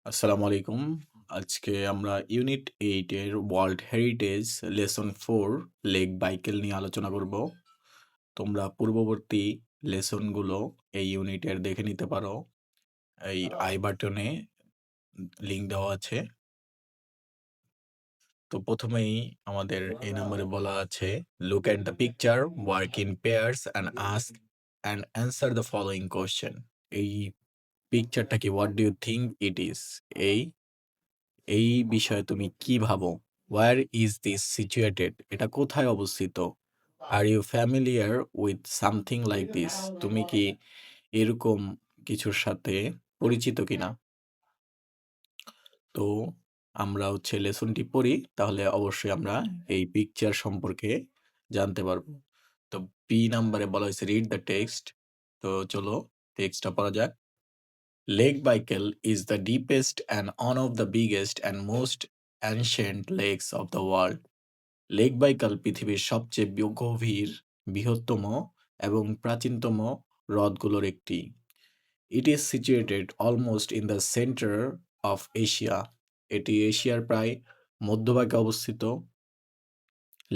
আসসালামু আলাইকুম। আজকে আমরা ইউনিট 8 এর world heritage lesson 4 lake vehicle নিয়ে আলোচনা করব। তোমরা পূর্ববর্তী লেসনগুলো এই ইউনিটের দেখে নিতে পারো। এই আই বাটনে লিংক দেওয়া আছে। তো প্রথমেই আমাদের এই নম্বরে বলা আছে look at the picture, work in pairs and ask and answer the following question. এই পিকচারটা কি? What do you think it is? এই এই বিষয়ে তুমি কি ভাবো? Where is this situated? এটা কোথায় অবস্থিত? Are you familiar with something like this? তুমি কি এরকম কিছুর সাথে পরিচিত কিনা? তো আমরা লেসনটি পড়ি, তাহলে অবশ্যই আমরা এই পিকচার সম্পর্কে জানতে পারবো। তো বি নাম্বারে বলা হয়েছে রিড দ্য টেক্সট। তো চলো টেক্সটটা পড়া যাক। Lake Baikal is the deepest and one of the biggest and most ancient lakes of the world. Lake Baikal পৃথিবীর সবচেয়ে গভীর, বৃহত্তম এবং প্রাচীনতম হ্রদগুলোর একটি। It is situated almost in the centre of Asia. এটি এশিয়ার প্রায় মধ্যভাগে অবস্থিত।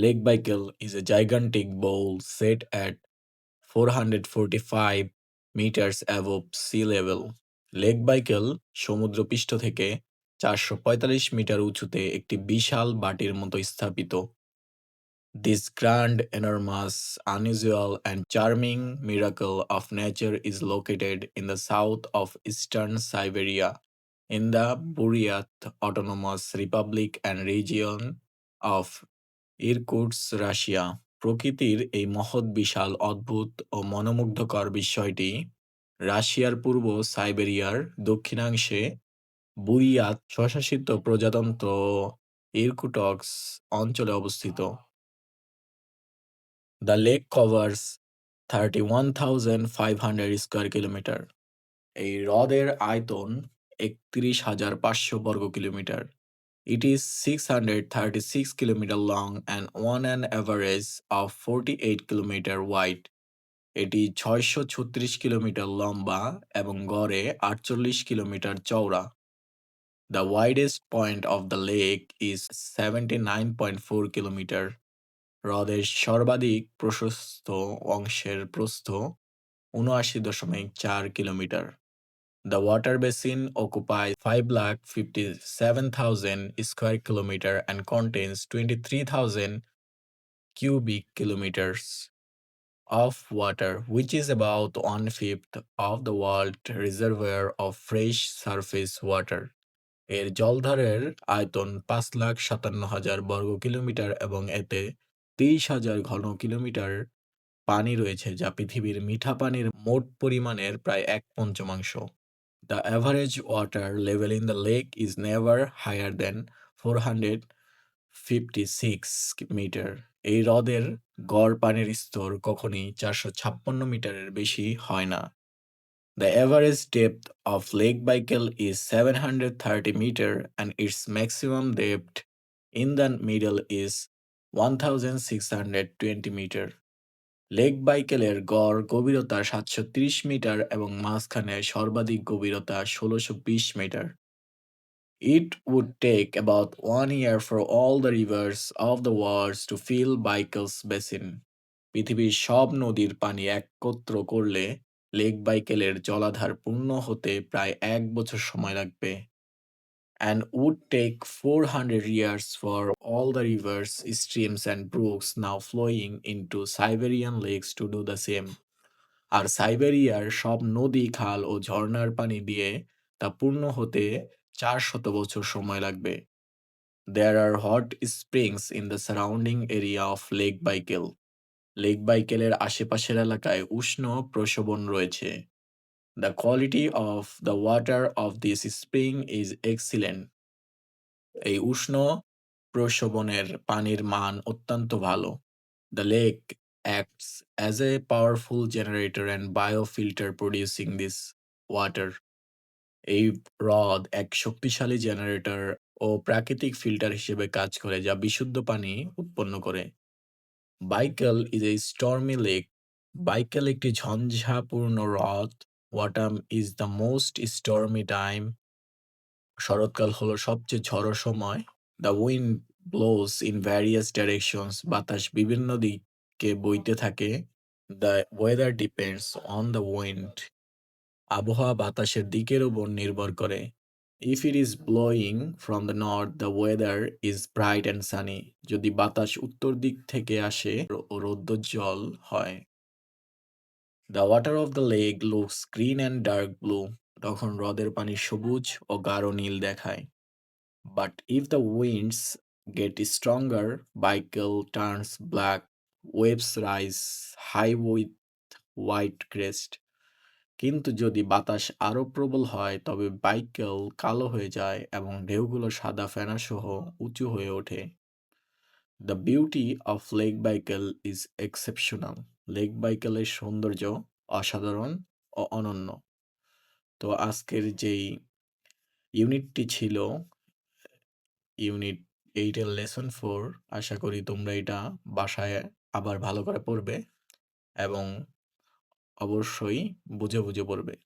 Lake Baikal is A gigantic bowl set at 445 meters above sea level. Lake vehicle সমুদ্রপৃষ্ঠ থেকে 445 মিটার উঁচুতে একটি বিশাল বাটির মতো স্থাপিত। This grand, enormous, unusual, and charming miracle of nature is located in the south of eastern Siberia, in the Buryat Autonomous Republic and region of Irkutsk, Russia. প্রকৃতির এই মহৎ বিশাল অদ্ভুত ও মনোমুগ্ধকর বিস্ময়টি রাশিয়ার পূর্ব সাইবেরিয়ার দক্ষিণাংশে বুরিয়াত স্বশাসিত প্রজাতন্ত্র ইরকুটস্ক অঞ্চলে অবস্থিত। The lake covers 31,500 square kilometre. এই হ্রদের আয়তন ৩১,৫০০ বর্গ kilometre. It is 636 kilometer long and on an average of 48 kilometer wide. এটি ৬৩৬ কিলোমিটার লম্বা এবং গড়ে ৪৮ কিলোমিটার চওড়া। The widest point of the lake is 79.4 kilometer. হ্রদের সর্বাধিক প্রশস্ত অংশের প্রস্থ ৭৯.৪ kilometre. The water basin occupies 5,57,000 square kilometer and contains 23,000 cubic kilometers of water, which is about one-fifth of the world reservoir of fresh surface water. এর জলধারের আয়তন ৫,৫৭,০০০ বর্গ kilometre এবং এতে ৩০,০০০ ঘন কিলোমিটার পানি রয়েছে, যা পৃথিবীর মিঠা পানির মোট পরিমাণের প্রায় ১/৫। The average water level in the lake is never higher than 456 মিটার। এই হ্রদের গড় পানির স্তর কখনই ৪৫৬ মিটারের বেশি হয় না। The average depth of Lake Baikal is 730 meter and its maximum depth in the middle is 1620 meter. Lake বাইকেলের গড় গভীরতা ৭৩০ মিটার এবং মাঝখানে সর্বাধিক গভীরতা ১৬২০ metre. It would take about 1 year for all the rivers of the world to fill Baikal's basin. পৃথিবীর সব নদীর পানি একত্র করলে লেক বাইকেলের জলাধার পূর্ণ হতে প্রায় ১ বছর সময় লাগবে। And would take 400 years for all the rivers, streams and brooks now flowing into Siberian lakes to do the same. আর সাইবেরিয়ার সব নদী, খাল ও ঝর্ণার পানি দিয়ে তা পূর্ণ হতে ৪০০ বছর সময় লাগবে। There are hot springs in the surrounding area of Lake Baikal. Lake বাইকেলের আশেপাশের এলাকায় উষ্ণ প্রসবন রয়েছে। The quality of the water of this spring is excellent. এই উষ্ণ প্রসবনের পানির মান অত্যন্ত ভালো। The lake acts as a powerful generator and biofilter producing this water. এই হ্রদ এক শক্তিশালী জেনারেটর ও প্রাকৃতিক ফিল্টার হিসেবে কাজ করে, যা বিশুদ্ধ পানি উৎপন্ন করে। Baikal is a stormy lake. Baikal একটি ঝঞ্ঝাপূর্ণ হ্রদ। Autumn is the most stormy time. শরৎকাল হলো সবচেয়ে ঝড়ো সময়। The wind blows in various directions. বাতাস বিভিন্ন দিকে বইতে থাকে। The weather depends on the wind. আবহাওয়া বাতাসের দিকের উপর নির্ভর করে। If it is blowing from the north, the weather is bright and sunny. যদি বাতাস উত্তর দিক থেকে আসে ও রৌদ্রোজ্জ্বল হয়। The water of the lake looks green and dark blue. তখন হ্রদের পানি সবুজ ও গাঢ় নীল দেখায়। But if the winds get stronger, Baikal turns black, waves rise high with white crest. কিন্তু যদি বাতাস আরো প্রবল হয় তবে বাইকেল কালো হয়ে যায় এবং ঢেউগুলো সাদা ফেনা সহ উঁচু হয়ে ওঠে। The beauty of Lake Baikal is exceptional. Lake বাইকেলের সৌন্দর্য অসাধারণ ও অনন্য। তো আজকের যেই ইউনিটটি ছিল ইউনিট 8 এর লেসন 4, আশা করি তোমরা এটা বাসায় আবার ভালো করে পড়বে এবং অবশ্যই বুঝে বুঝে পড়বে।